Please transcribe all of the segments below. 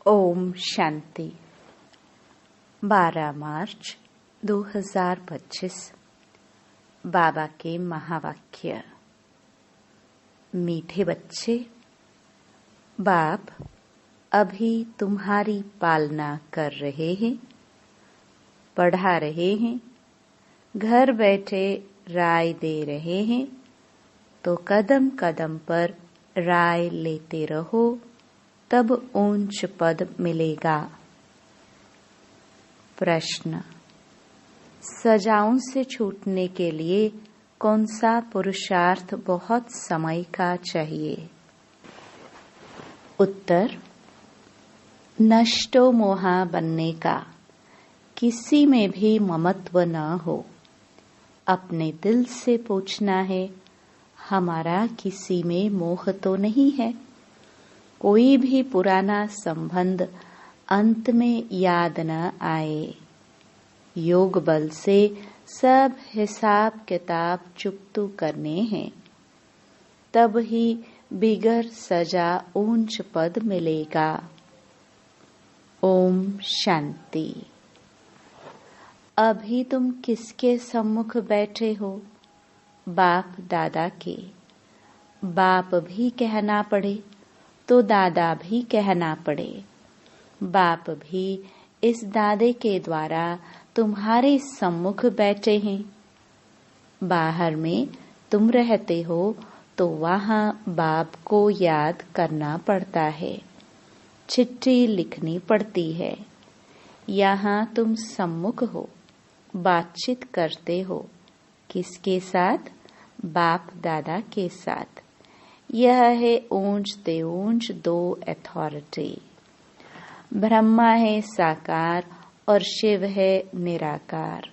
ओम शांति। 12 मार्च 2025। बाबा के महावाक्य। मीठे बच्चे, बाप अभी तुम्हारी पालना कर रहे हैं, पढ़ा रहे हैं, घर बैठे राय दे रहे हैं, तो कदम कदम पर राय लेते रहो, तब ऊंच पद मिलेगा। प्रश्न: सजाओं से छूटने के लिए कौन सा पुरुषार्थ बहुत समय का चाहिए? उत्तर: नष्टो मोहा बनने का। किसी में भी ममत्व न हो। अपने दिल से पूछना है, हमारा किसी में मोह तो नहीं है? कोई भी पुराना संबंध अंत में याद न आए। योग बल से सब हिसाब किताब चुकतू करने हैं, तब ही बिगर सजा ऊंच पद मिलेगा। ओम शांति। अभी तुम किसके सम्मुख बैठे हो? बाप दादा के। बाप भी कहना पड़े तो दादा भी कहना पड़े। बाप भी इस दादे के द्वारा तुम्हारे सम्मुख बैठे हैं। बाहर में तुम रहते हो तो वहाँ बाप को याद करना पड़ता है, चिट्ठी लिखनी पड़ती है। यहाँ तुम सम्मुख हो, बातचीत करते हो। किसके साथ? बाप दादा के साथ। यह है ऊंच ते ऊंच दो अथॉरिटी। ब्रह्मा है साकार और शिव है निराकार।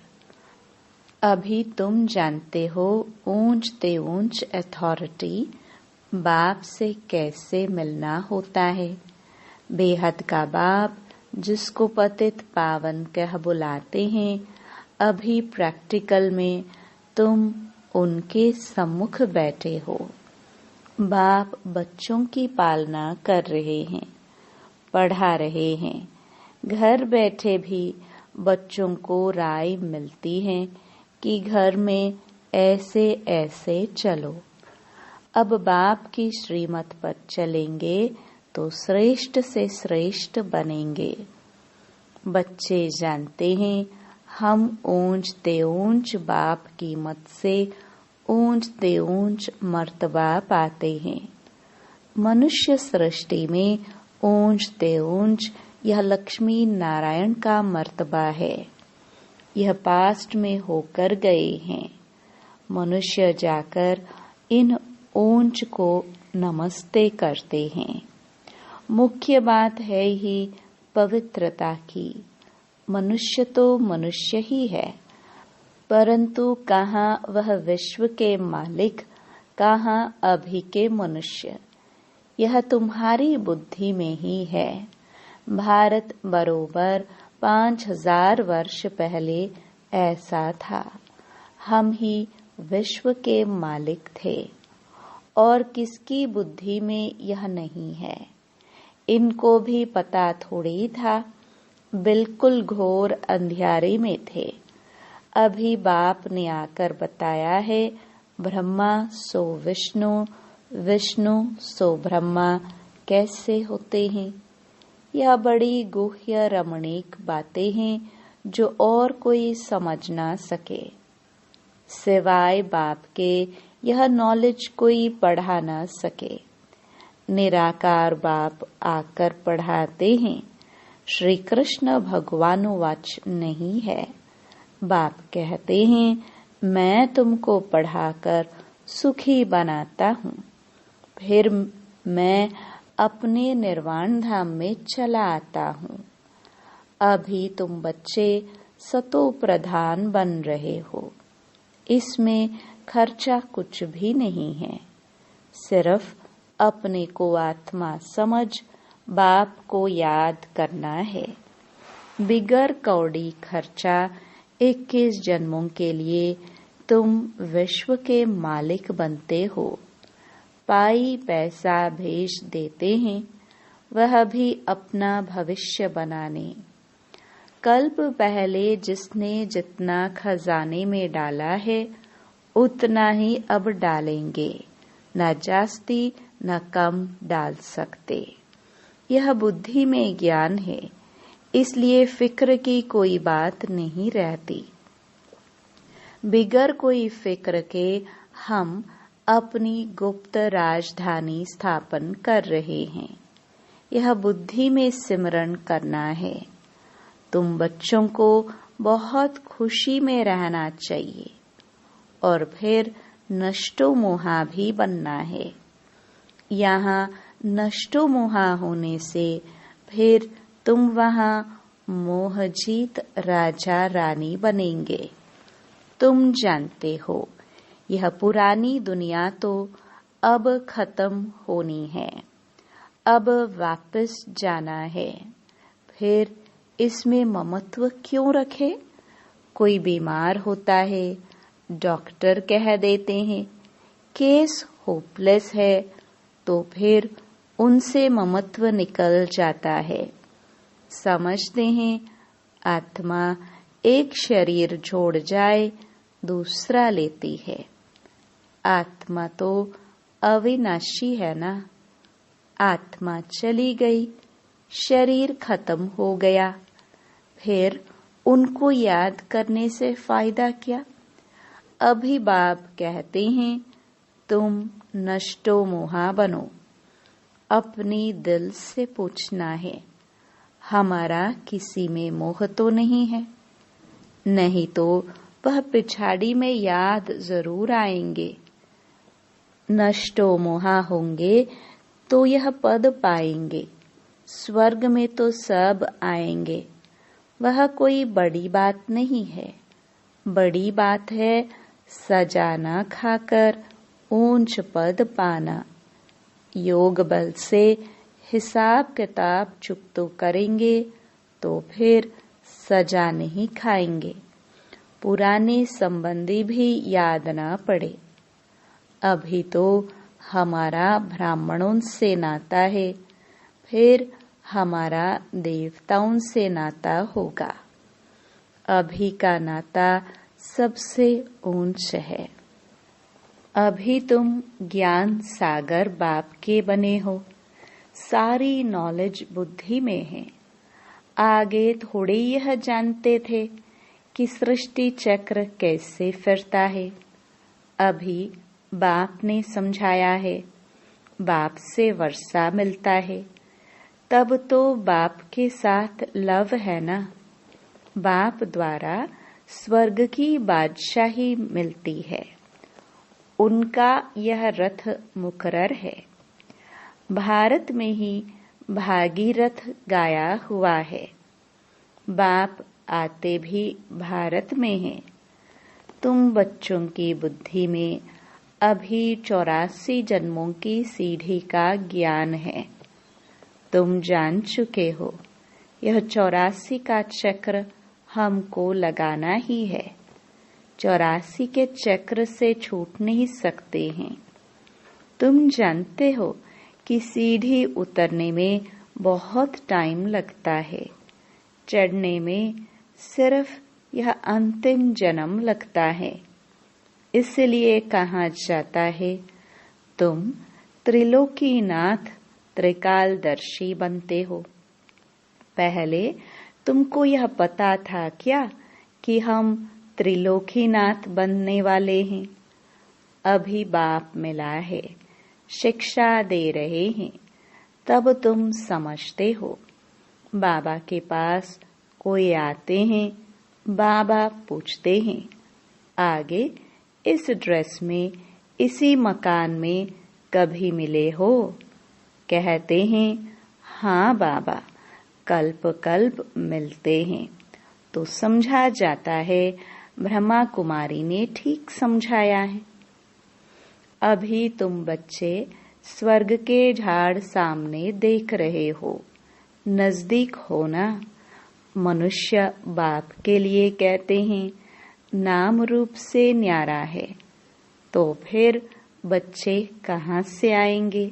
अभी तुम जानते हो ऊंच ते ऊंच अथॉरिटी बाप से कैसे मिलना होता है। बेहद का बाप जिसको पतित पावन कह बुलाते हैं, अभी प्रैक्टिकल में तुम उनके सम्मुख बैठे हो। बाप बच्चों की पालना कर रहे हैं, पढ़ा रहे हैं। घर बैठे भी बच्चों को राय मिलती है कि घर में ऐसे ऐसे चलो। अब बाप की श्रीमत पर चलेंगे तो श्रेष्ठ से श्रेष्ठ बनेंगे। बच्चे जानते हैं हम ऊंच ते ऊंच बाप की मत से ऊंच ते ऊंच मर्तबा पाते हैं। मनुष्य सृष्टि में ऊंच ते ऊंच यह लक्ष्मी नारायण का मर्तबा है। यह पास्ट में होकर गए हैं। मनुष्य जाकर इन ऊंच को नमस्ते करते हैं। मुख्य बात है ही पवित्रता की। मनुष्य तो मनुष्य ही है, परंतु कहाँ वह विश्व के मालिक, कहाँ अभी के मनुष्य। यह तुम्हारी बुद्धि में ही है। भारत बरोबर 5000 वर्ष पहले ऐसा था। हम ही विश्व के मालिक थे और किसकी बुद्धि में यह नहीं है। इनको भी पता थोड़ी था, बिल्कुल घोर अंधियारे में थे। अभी बाप ने आकर बताया है, ब्रह्मा सो विष्णु, विष्णु सो ब्रह्मा कैसे होते हैं। यह बड़ी गुह्य रमणीक बातें हैं जो और कोई समझ ना सके। सिवाय बाप के यह नॉलेज कोई पढ़ा ना सके। निराकार बाप आकर पढ़ाते हैं। श्री कृष्ण भगवानुवाच नहीं है। बाप कहते हैं, मैं तुमको पढ़ाकर सुखी बनाता हूँ, फिर मैं अपने निर्वाण धाम में चला आता हूँ। अभी तुम बच्चे सतो प्रधान बन रहे हो। इसमें खर्चा कुछ भी नहीं है। सिर्फ अपने को आत्मा समझ बाप को याद करना है। बिगर कौड़ी खर्चा 21 जन्मों के लिए तुम विश्व के मालिक बनते हो। पाई पैसा भेज देते हैं, वह भी अपना भविष्य बनाने। कल्प पहले जिसने जितना खजाने में डाला है उतना ही अब डालेंगे, न जास्ती न कम डाल सकते। यह बुद्धि में ज्ञान है, इसलिए फिक्र की कोई बात नहीं रहती। बिगर कोई फिक्र के हम अपनी गुप्त राजधानी स्थापन कर रहे हैं। यह बुद्धि में सिमरण करना है। तुम बच्चों को बहुत खुशी में रहना चाहिए और फिर नष्टो मोहा भी बनना है। यहाँ नष्टो मोहा होने से फिर तुम वहाँ मोहजीत राजा रानी बनेंगे। तुम जानते हो यह पुरानी दुनिया तो अब खत्म होनी है, अब वापस जाना है। फिर इसमें ममत्व क्यों रखे? कोई बीमार होता है, डॉक्टर कह देते हैं केस होपलेस है, तो फिर उनसे ममत्व निकल जाता है। समझते हैं आत्मा एक शरीर छोड़ जाए दूसरा लेती है। आत्मा तो अविनाशी है ना। आत्मा चली गई, शरीर खत्म हो गया, फिर उनको याद करने से फायदा क्या? अभी बाप कहते हैं तुम नष्टो मोहा बनो। अपनी दिल से पूछना है, हमारा किसी में मोह तो नहीं है? नहीं तो वह पिछाड़ी में याद जरूर आएंगे। नष्टो मोहा होंगे तो यह पद पाएंगे। स्वर्ग में तो सब आएंगे। वह कोई बड़ी बात नहीं है। बड़ी बात है सजाना खाकर ऊंच पद पाना। योग बल से हिसाब किताब चुकतो करेंगे तो फिर सजा नहीं खाएंगे। पुराने संबंधी भी याद ना पड़े। अभी तो हमारा ब्राह्मणों से नाता है, फिर हमारा देवताओं से नाता होगा। अभी का नाता सबसे ऊंच है। अभी तुम ज्ञान सागर बाप के बने हो। सारी नॉलेज बुद्धि में है। आगे थोड़े यह जानते थे कि सृष्टि चक्र कैसे फिरता है। अभी बाप ने समझाया है। बाप से वर्षा मिलता है, तब तो बाप के साथ लव है ना। बाप द्वारा स्वर्ग की बादशाही मिलती है। उनका यह रथ मुकर्रर है। भारत में ही भागीरथ गाया हुआ है। बाप आते भी भारत में हैं। तुम बच्चों की बुद्धि में अभी 84 जन्मों की सीढ़ी का ज्ञान है। तुम जान चुके हो यह 84 का चक्र हमको लगाना ही है। 84 के चक्र से छूट नहीं सकते हैं। तुम जानते हो कि सीढ़ी उतरने में बहुत टाइम लगता है, चढ़ने में सिर्फ यह अंतिम जन्म लगता है। इसलिए कहा जाता है तुम त्रिलोकीनाथ त्रिकालदर्शी बनते हो। पहले तुमको यह पता था क्या कि हम त्रिलोकीनाथ बनने वाले हैं? अभी बाप मिला है, शिक्षा दे रहे हैं, तब तुम समझते हो। बाबा के पास कोई आते हैं, बाबा पूछते हैं आगे इस ड्रेस में इसी मकान में कभी मिले हो? कहते हैं हाँ बाबा, कल्प कल्प मिलते हैं। तो समझा जाता है ब्रह्मा कुमारी ने ठीक समझाया है। अभी तुम बच्चे स्वर्ग के झाड़ सामने देख रहे हो, नजदीक हो ना। मनुष्य बाप के लिए कहते हैं नाम रूप से न्यारा है, तो फिर बच्चे कहाँ से आएंगे?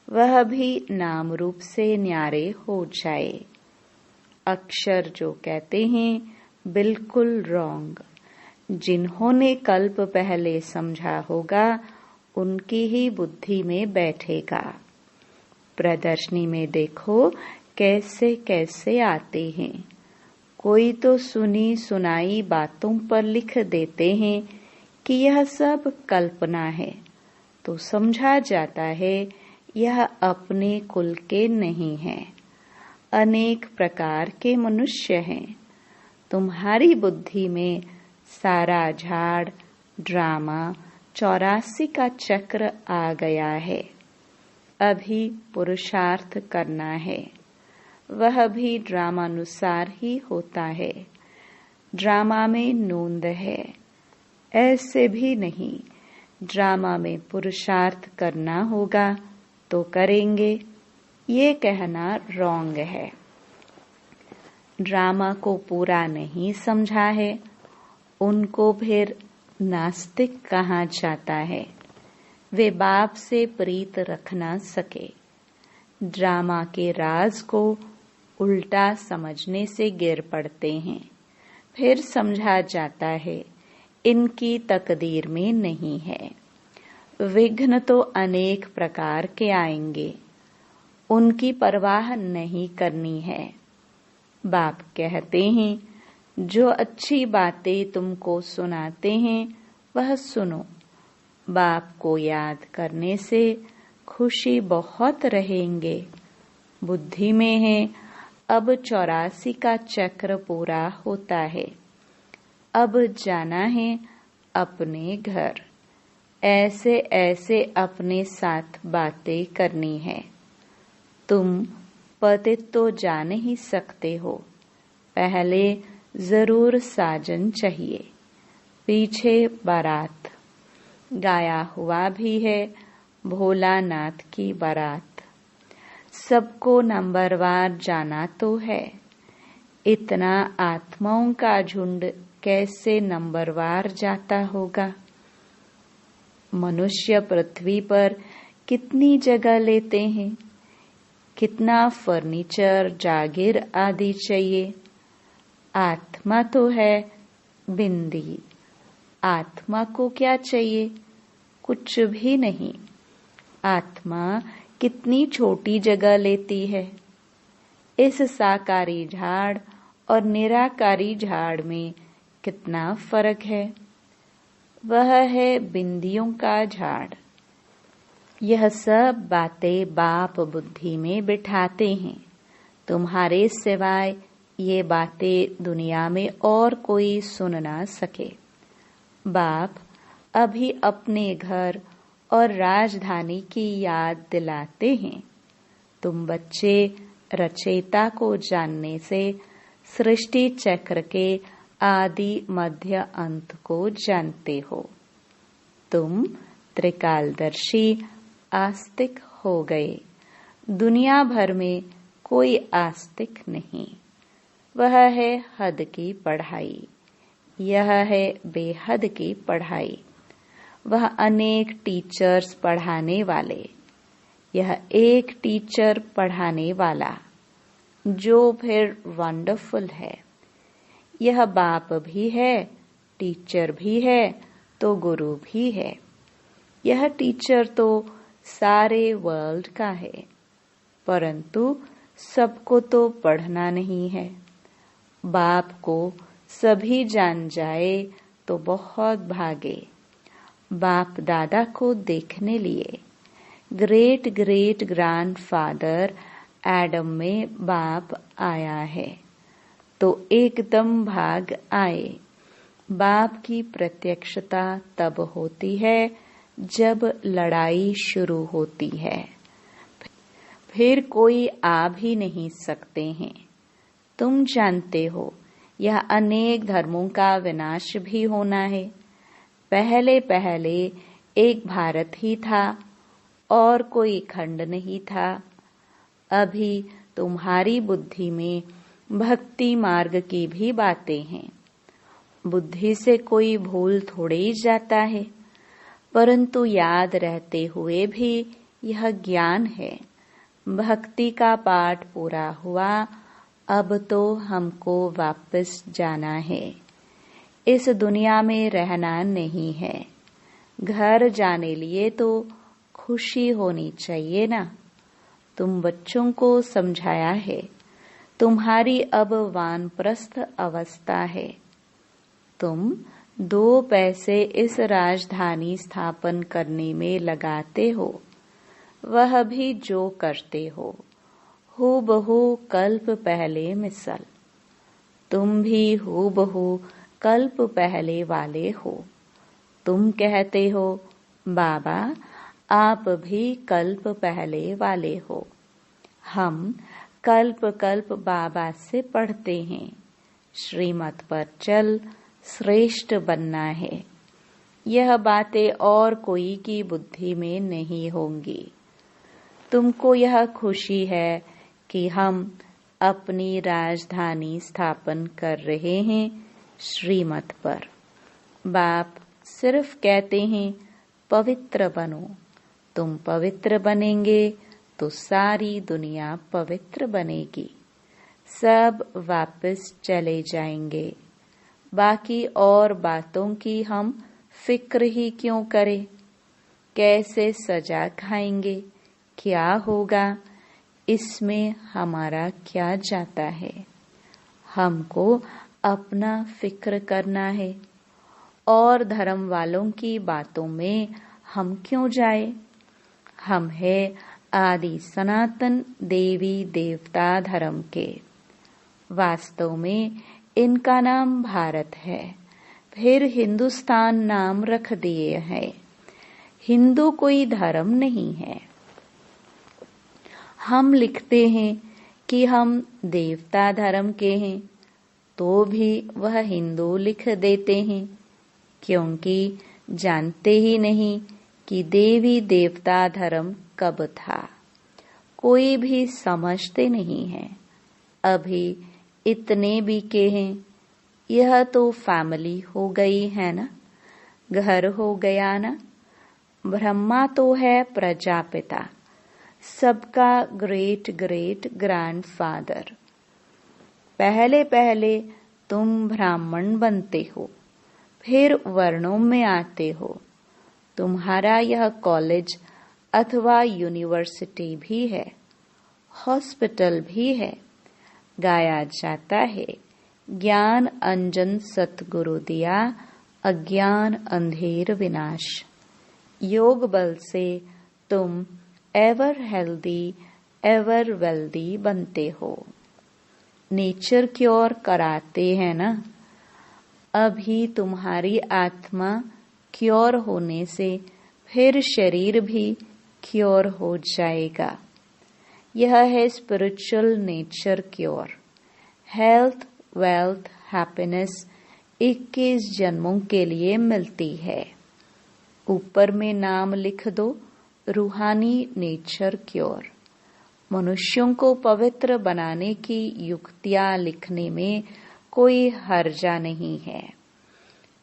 वह भी नाम रूप से न्यारे हो जाए। अक्षर जो कहते हैं बिल्कुल रॉन्ग। जिन्होंने कल्प पहले समझा होगा उनकी ही बुद्धि में बैठेगा। प्रदर्शनी में देखो कैसे कैसे आते हैं। कोई तो सुनी सुनाई बातों पर लिख देते हैं कि यह सब कल्पना है, तो समझा जाता है यह अपने कुल के नहीं है। अनेक प्रकार के मनुष्य हैं। तुम्हारी बुद्धि में सारा झाड़ ड्रामा 84 का चक्र आ गया है। अभी पुरुषार्थ करना है। वह भी ड्रामानुसार ही होता है। ड्रामा में नोंद है, ऐसे भी नहीं। ड्रामा में पुरुषार्थ करना होगा तो करेंगे, ये कहना रॉन्ग है। ड्रामा को पूरा नहीं समझा है उनको फिर नास्तिक कहा जाता है। वे बाप से प्रीत रख ना सके। ड्रामा के राज को उल्टा समझने से गिर पड़ते हैं। फिर समझा जाता है इनकी तकदीर में नहीं है। विघ्न तो अनेक प्रकार के आएंगे, उनकी परवाह नहीं करनी है। बाप कहते हैं जो अच्छी बातें तुमको सुनाते हैं वह सुनो। बाप को याद करने से खुशी बहुत रहेंगे। बुद्धि में है अब 84 का चक्र पूरा होता है। अब जाना है अपने घर। ऐसे ऐसे अपने साथ बातें करनी है। तुम पतित तो जा नहीं सकते हो, पहले जरूर साजन चाहिए। पीछे बारात गाया हुआ भी है, भोलानाथ की बारात। सबको नंबरवार जाना तो है। इतना आत्माओं का झुंड कैसे नंबरवार जाता होगा। मनुष्य पृथ्वी पर कितनी जगह लेते हैं, कितना फर्नीचर जागीर आदि चाहिए। आत्मा तो है बिंदी। आत्मा को क्या चाहिए? कुछ भी नहीं। आत्मा कितनी छोटी जगह लेती है। इस साकारी झाड़ और निराकारी झाड़ में कितना फर्क है। वह है बिंदियों का झाड़। यह सब बातें बाप बुद्धि में बिठाते हैं। तुम्हारे सिवाय ये बातें दुनिया में और कोई सुन ना सके। बाप अभी अपने घर और राजधानी की याद दिलाते हैं। तुम बच्चे रचयिता को जानने से सृष्टि चक्र के आदि मध्य अंत को जानते हो। तुम त्रिकालदर्शी आस्तिक हो गए। दुनिया भर में कोई आस्तिक नहीं। वह है हद की पढ़ाई, यह है बेहद की पढ़ाई। वह अनेक टीचर्स पढ़ाने वाले, यह एक टीचर पढ़ाने वाला, जो फिर वंडरफुल है। यह बाप भी है, टीचर भी है, तो गुरु भी है। यह टीचर तो सारे वर्ल्ड का है, परंतु सबको तो पढ़ना नहीं है। बाप को सभी जान जाए तो बहुत भागे। बाप दादा को देखने लिए ग्रेट ग्रेट ग्रैंडफादर एडम में बाप आया है, तो एकदम भाग आए। बाप की प्रत्यक्षता तब होती है जब लड़ाई शुरू होती है। फिर कोई आ भी नहीं सकते हैं। तुम जानते हो यह अनेक धर्मों का विनाश भी होना है। पहले पहले एक भारत ही था और कोई खंड नहीं था। अभी तुम्हारी बुद्धि में भक्ति मार्ग की भी बातें हैं। बुद्धि से कोई भूल थोड़े ही जाता है, परंतु याद रहते हुए भी यह ज्ञान है। भक्ति का पाठ पूरा हुआ, अब तो हमको वापस जाना है। इस दुनिया में रहना नहीं है। घर जाने लिए तो खुशी होनी चाहिए ना। तुम बच्चों को समझाया है, तुम्हारी अब वानप्रस्थ अवस्था है। तुम 2 पैसे इस राजधानी स्थापन करने में लगाते हो, वह भी जो करते हो हूबहू कल्प पहले मिसल। तुम भी हूबहू कल्प पहले वाले हो। तुम कहते हो बाबा आप भी कल्प पहले वाले हो। हम कल्प कल्प बाबा से पढ़ते हैं, श्रीमत पर चल, श्रेष्ठ बनना है। यह बातें और कोई की बुद्धि में नहीं होंगी। तुमको यह खुशी है कि हम अपनी राजधानी स्थापन कर रहे हैं श्रीमत पर। बाप सिर्फ कहते हैं पवित्र बनो। तुम पवित्र बनेंगे तो सारी दुनिया पवित्र बनेगी। सब वापस चले जाएंगे। बाकी और बातों की हम फिक्र ही क्यों करें? कैसे सजा खाएंगे, क्या होगा, इसमें हमारा क्या जाता है। हमको अपना फिक्र करना है। और धर्म वालों की बातों में हम क्यों जाए? हम है आदि सनातन देवी देवता धर्म के। वास्तव में इनका नाम भारत है, फिर हिंदुस्तान नाम रख दिए है। हिंदू कोई धर्म नहीं है। हम लिखते हैं कि हम देवता धर्म के हैं, तो भी वह हिंदू लिख देते हैं, क्योंकि जानते ही नहीं कि देवी देवता धर्म कब था। कोई भी समझते नहीं है। अभी इतने भी के हैं। यह तो फैमिली हो गई है ना, घर हो गया ना। ब्रह्मा तो है प्रजापिता, सबका ग्रेट ग्रेट ग्रैंडफादर। पहले पहले तुम ब्राह्मण बनते हो, फिर वर्णों में आते हो। तुम्हारा यह कॉलेज अथवा यूनिवर्सिटी भी है, हॉस्पिटल भी है। गाया जाता है ज्ञान अंजन सतगुरु दिया, अज्ञान अंधेर विनाश। योग बल से तुम एवर हेल्दी एवर वेल्दी बनते हो। नेचर क्योर कराते हैं ना। अभी तुम्हारी आत्मा क्योर होने से फिर शरीर भी क्योर हो जाएगा। यह है spiritual nature cure. Health, wealth, happiness 21 जन्मों के लिए मिलती है। ऊपर में नाम लिख दो, रूहानी नेचर क्योर। मनुष्यों को पवित्र बनाने की युक्तियां लिखने में कोई हर्जा नहीं है।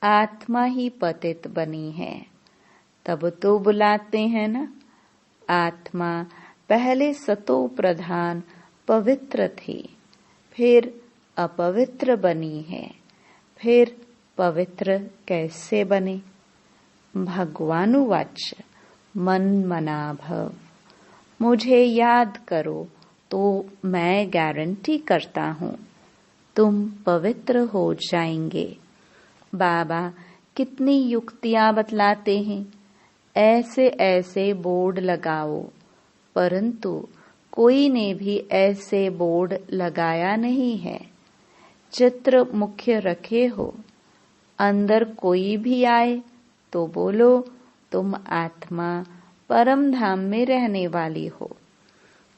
आत्मा ही पतित बनी है, तब तो बुलाते हैं ना। आत्मा पहले सतो प्रधान पवित्र थी, फिर अपवित्र बनी है, फिर पवित्र कैसे बने? भगवानुवाच मन मना भव। मुझे याद करो तो मैं गारंटी करता हूँ तुम पवित्र हो जाएंगे। बाबा कितनी युक्तियां बतलाते हैं। ऐसे ऐसे बोर्ड लगाओ, परंतु कोई ने भी ऐसे बोर्ड लगाया नहीं है। चित्र मुख्य रखे हो। अंदर कोई भी आए तो बोलो तुम आत्मा परम धाम में रहने वाली हो।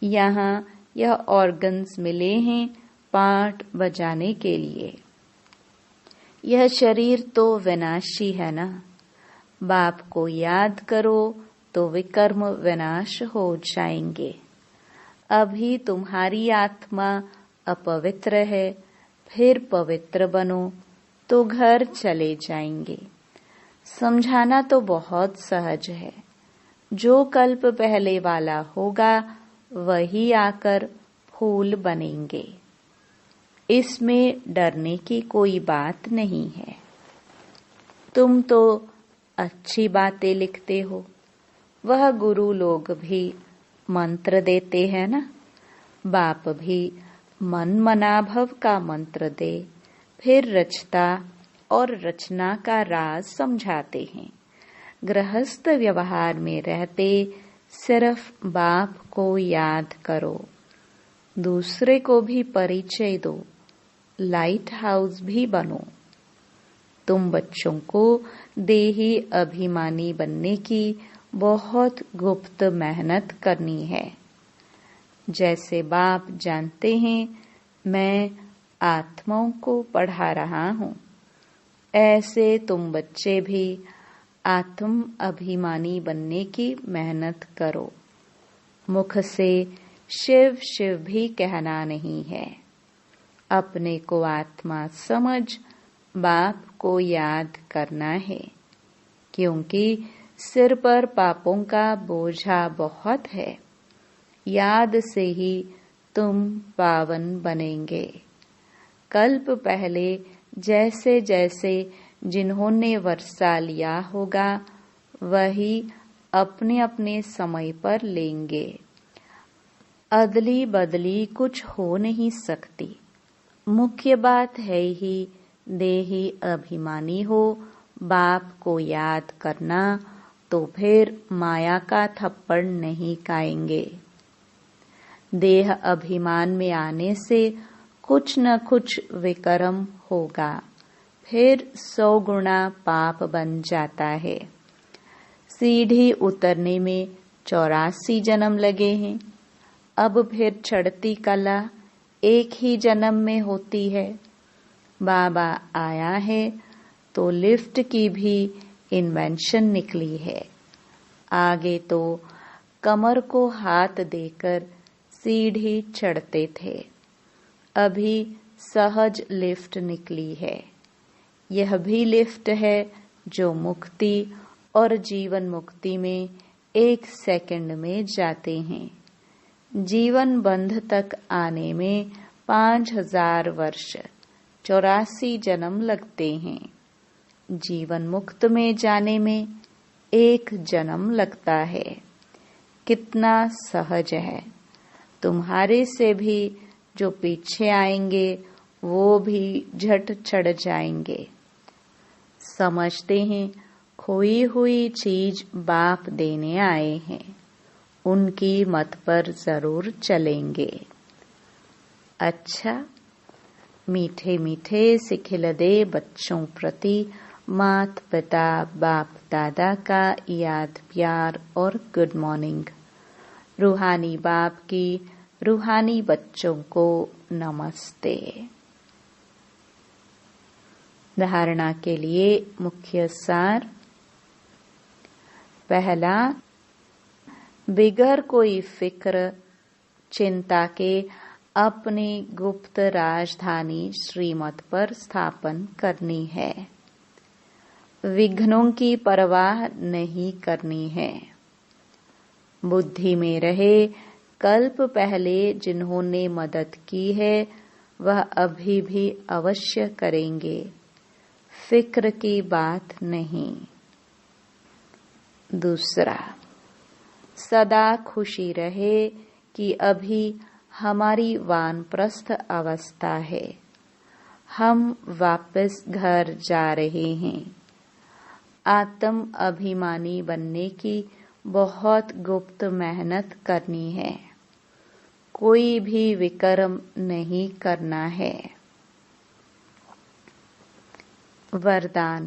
यहाँ यह ऑर्गन्स मिले हैं पाठ बजाने के लिए। यह शरीर तो विनाशी है ना। बाप को याद करो तो विकर्म विनाश हो जाएंगे। अभी तुम्हारी आत्मा अपवित्र है, फिर पवित्र बनो तो घर चले जाएंगे। समझाना तो बहुत सहज है, जो कल्प पहले वाला होगा वही आकर फूल बनेंगे। इसमें डरने की कोई बात नहीं है। तुम तो अच्छी बातें लिखते हो, वह गुरु लोग भी मंत्र देते हैं ना। बाप भी मन मनाभव का मंत्र दे, फिर रचता और रचना का राज समझाते हैं। गृहस्थ व्यवहार में रहते सिर्फ बाप को याद करो, दूसरे को भी परिचय दो, लाइट हाउस भी बनो। तुम बच्चों को देही अभिमानी बनने की बहुत गुप्त मेहनत करनी है। जैसे बाप जानते हैं मैं आत्माओं को पढ़ा रहा हूँ, ऐसे तुम बच्चे भी आत्म अभिमानी बनने की मेहनत करो। मुख से शिव शिव भी कहना नहीं है। अपने को आत्मा समझ बाप को याद करना है, क्योंकि सिर पर पापों का बोझा बहुत है। याद से ही तुम पावन बनेंगे। कल्प पहले जैसे जैसे जिन्होंने वर्षा लिया होगा वही अपने अपने समय पर लेंगे। अदली बदली कुछ हो नहीं सकती। मुख्य बात है ही देही अभिमानी हो, बाप को याद करना, तो फिर माया का थप्पड़ नहीं खाएंगे। देह अभिमान में आने से कुछ न कुछ विकर्म होगा, फिर 100 गुना पाप बन जाता है। सीढ़ी उतरने में 84 जन्म लगे हैं। अब फिर चढ़ती कला एक ही जन्म में होती है। बाबा आया है तो लिफ्ट की भी इन्वेंशन निकली है। आगे तो कमर को हाथ देकर सीढ़ी चढ़ते थे, अभी सहज लिफ्ट निकली है। यह भी लिफ्ट है जो मुक्ति और जीवन मुक्ति में 1 सेकंड में जाते हैं। जीवन बंध तक आने में 5000 वर्ष 84 जन्म लगते हैं। जीवन मुक्त में जाने में 1 जन्म लगता है। कितना सहज है। तुम्हारे से भी जो पीछे आएंगे वो भी झट चढ़ जाएंगे। समझते हैं खोई हुई चीज बाप देने आए हैं, उनकी मत पर जरूर चलेंगे। अच्छा, मीठे मीठे से खिलदे बच्चों प्रति मात पिता बाप दादा का याद प्यार और गुड मॉर्निंग। रूहानी बाप की रूहानी बच्चों को नमस्ते। धारणा के लिए मुख्य सार। पहला, बिगर कोई फिक्र चिंता के अपनी गुप्त राजधानी श्रीमत पर स्थापन करनी है। विघ्नों की परवाह नहीं करनी है। बुद्धि में रहे कल्प पहले जिन्होंने मदद की है वह अभी भी अवश्य करेंगे, फिक्र की बात नहीं। दूसरा, सदा खुशी रहे कि अभी हमारी वानप्रस्थ अवस्था है, हम वापस घर जा रहे हैं। आत्म अभिमानी बनने की बहुत गुप्त मेहनत करनी है, कोई भी विकर्म नहीं करना है। वरदान,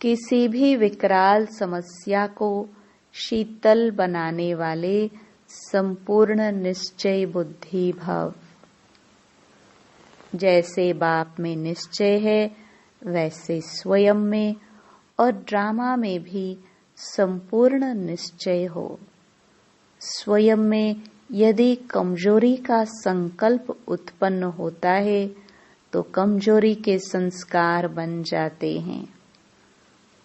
किसी भी विकराल समस्या को शीतल बनाने वाले संपूर्ण निश्चय बुद्धि भव। जैसे बाप में निश्चय है वैसे स्वयं में और ड्रामा में भी संपूर्ण निश्चय हो। स्वयं में यदि कमजोरी का संकल्प उत्पन्न होता है तो कमजोरी के संस्कार बन जाते हैं।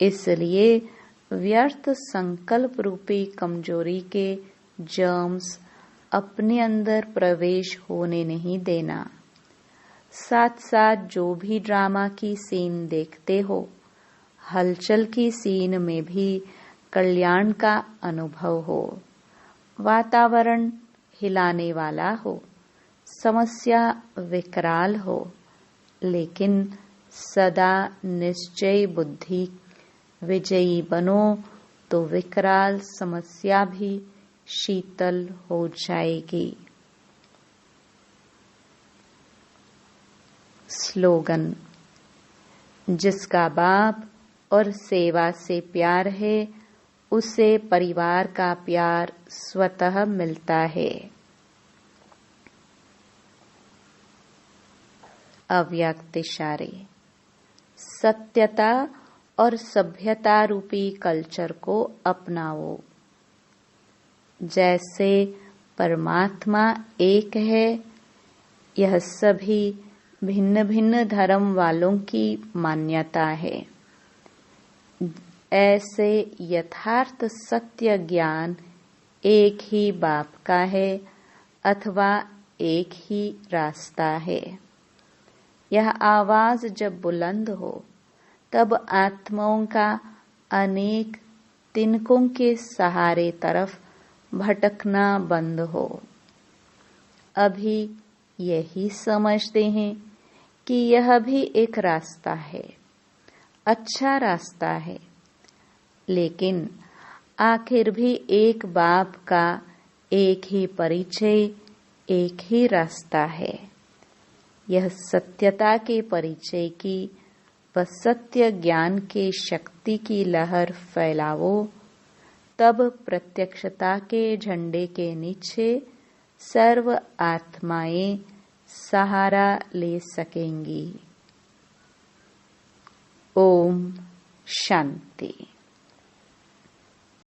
इसलिए व्यर्थ संकल्प रूपी कमजोरी के जर्म्स अपने अंदर प्रवेश होने नहीं देना। साथ साथ जो भी ड्रामा की सीन देखते हो, हलचल की सीन में भी कल्याण का अनुभव हो। वातावरण हिलाने वाला हो, समस्या विकराल हो, लेकिन सदा निश्चय बुद्धि विजयी बनो तो विकराल समस्या भी शीतल हो जाएगी। स्लोगन: जिसका बाप और सेवा से प्यार है, उसे परिवार का प्यार स्वतः मिलता है। अव्यक्त इशारे: सत्यता और सभ्यता रूपी कल्चर को अपनाओ। जैसे परमात्मा एक है, यह सभी भिन्न भिन्न धर्म वालों की मान्यता है। ऐसे यथार्थ सत्य ज्ञान एक ही बाप का है अथवा एक ही रास्ता है। यह आवाज जब बुलंद हो, तब आत्माओं का अनेक तिनकों के सहारे तरफ भटकना बंद हो। अभी यही समझते हैं कि यह भी एक रास्ता है, अच्छा रास्ता है, लेकिन आखिर भी एक बाप का एक ही परिचय, एक ही रास्ता है। यह सत्यता के परिचय की व सत्य ज्ञान के शक्ति की लहर फैलावो, तब प्रत्यक्षता के झंडे के नीचे सर्व आत्माएं सहारा ले सकेंगी। ओम शांति।